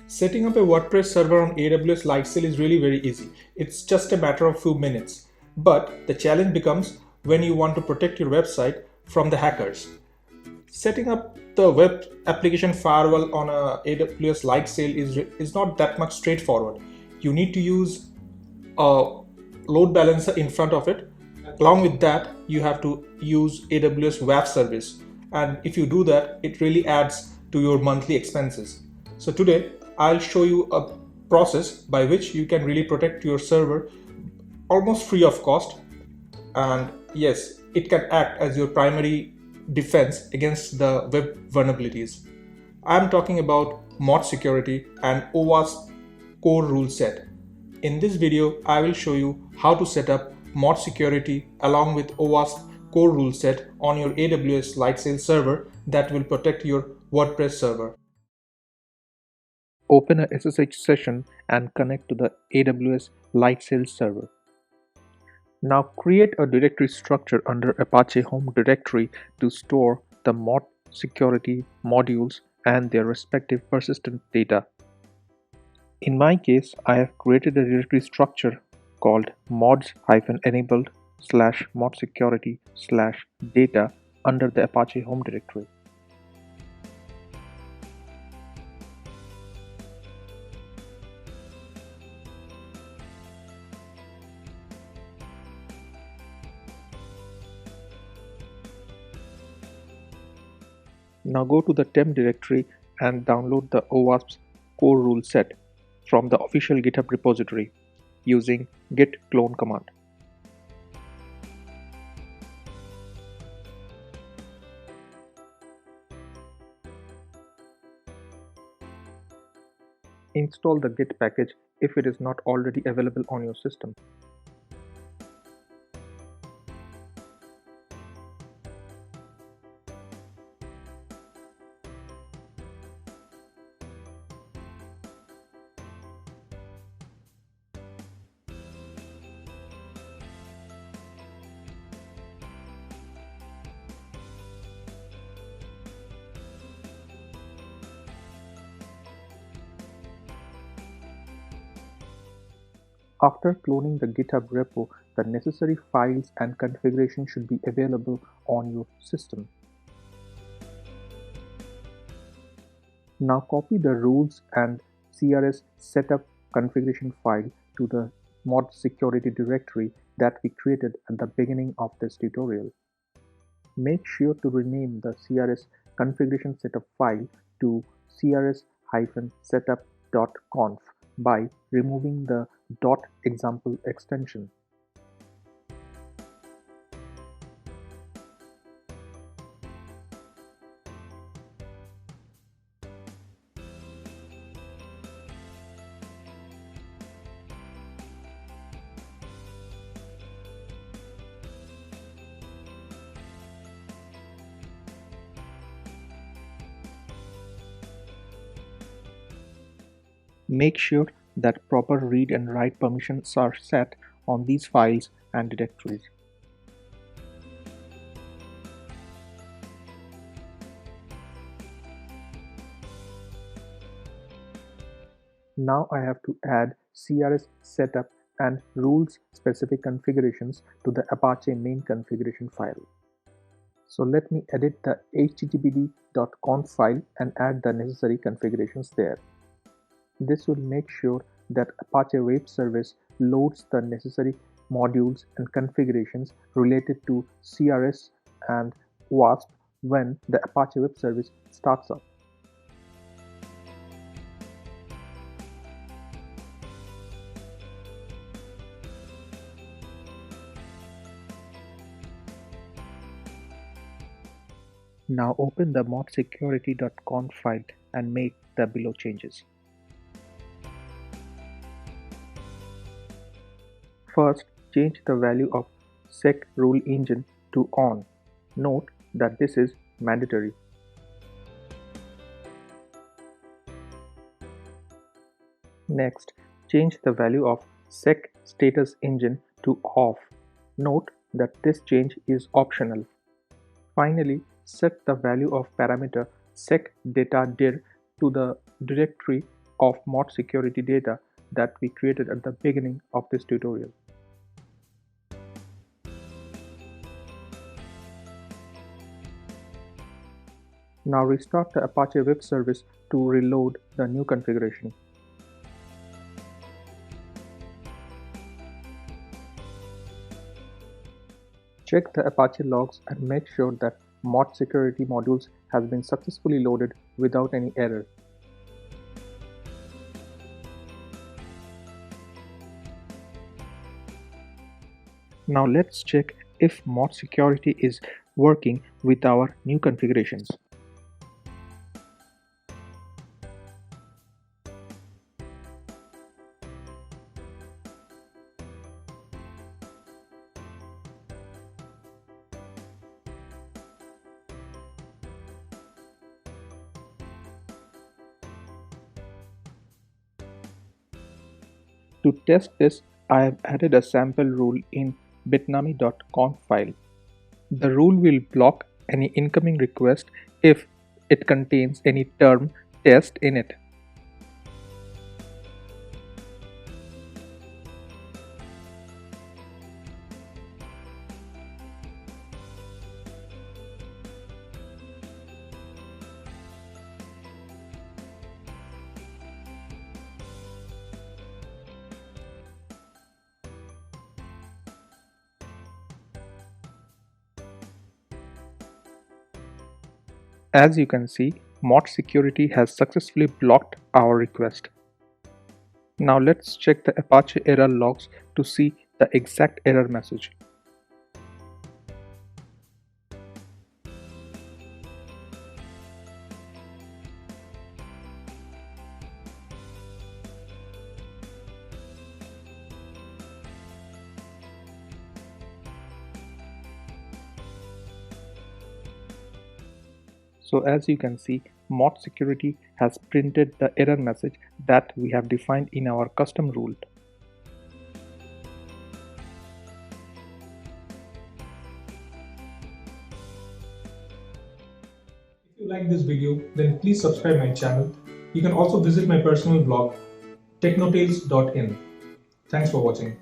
Setting up a WordPress server on AWS Lightsail is really very easy. It's just a matter of few minutes. But the challenge becomes when you want to protect your website from the hackers. Setting up the web application firewall on a AWS Lightsail is not that much straightforward. You need to use a load balancer in front of it. Along with that, you have to use AWS WAF service. And if you do that, it really adds to your monthly expenses. So today, I'll show you a process by which you can really protect your server almost free of cost. And yes, it can act as your primary defense against the web vulnerabilities. I'm talking about ModSecurity and OWASP core rule set. In this video, I will show you how to set up ModSecurity along with OWASP core rule set on your AWS Lightsail server that will protect your WordPress server. Open a SSH session and connect to the AWS Lightsail server. Now create a directory structure under Apache Home Directory to store the ModSecurity modules and their respective persistent data. In my case, I have created a directory structure called mods-enabled/modsecurity/data under the Apache Home Directory. Now go to the temp directory and download the OWASP core rule set from the official GitHub repository using git clone command. Install the git package if it is not already available on your system. After cloning the GitHub repo, the necessary files and configuration should be available on your system. Now copy the rules and CRS setup configuration file to the ModSecurity directory that we created at the beginning of this tutorial. Make sure to rename the CRS configuration setup file to crs-setup.conf by removing the .example extension. Make sure that proper read and write permissions are set on these files and directories. Now I have to add CRS setup and rules specific configurations to the Apache main configuration file. So let me edit the httpd.conf file and add the necessary configurations there. This will make sure that Apache Web Service loads the necessary modules and configurations related to CRS and OWASP when the Apache Web Service starts up. Now open the modsecurity.conf file and make the below changes. First, change the value of sec rule engine to on. Note that this is mandatory. Next, change the value of sec status engine to off. Note that this change is optional. Finally, set the value of parameter sec data dir to the directory of ModSecurity data that we created at the beginning of this tutorial. Now restart the Apache web service to reload the new configuration. Check the Apache logs and make sure that ModSecurity modules has been successfully loaded without any error. Now let's check if ModSecurity is working with our new configurations. To test this, I have added a sample rule in bitnami.conf file. The rule will block any incoming request if it contains any term test in it. As you can see, ModSecurity has successfully blocked our request. Now let's check the Apache error logs to see the exact error message. So as you can see, ModSecurity has printed the error message that we have defined in our custom rule. If you like this video, then please subscribe my channel. You can also visit my personal blog, technotales.in. Thanks for watching.